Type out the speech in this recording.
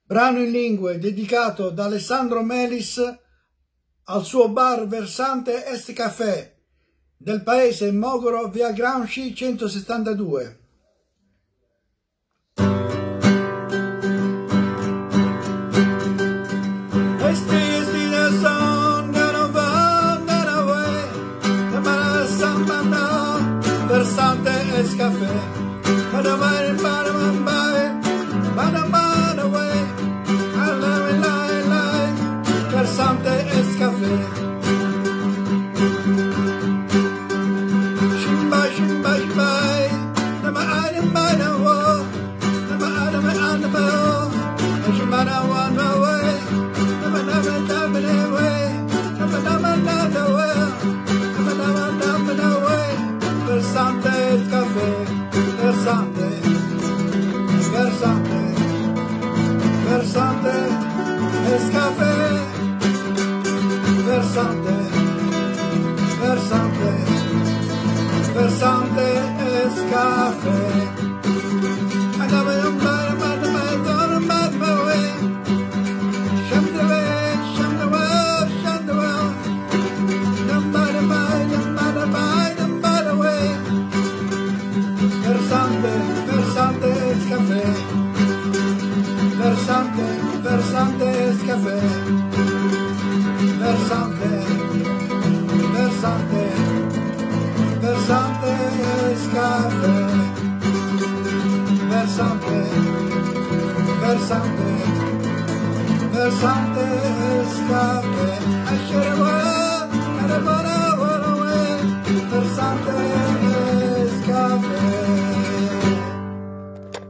Brano in lingue dedicato da Alessandro Melis al suo bar versante Est Café del paese Mogoro, via Gramsci 172. Versante Est Café, versante Est Café. Shimba, shimba, shimba, nama adam bada wo, nama adam anama, shimba na wana way, nama nama nama way, nama nama nama way, nama nama nama way. Versante Est Café, versante, versante, versante Est Café, versante, versante, versante Est Café. Versante Est Café, versante, versante Est Café, versante, versante, versante Est Café, versante, versante, versante Est Café.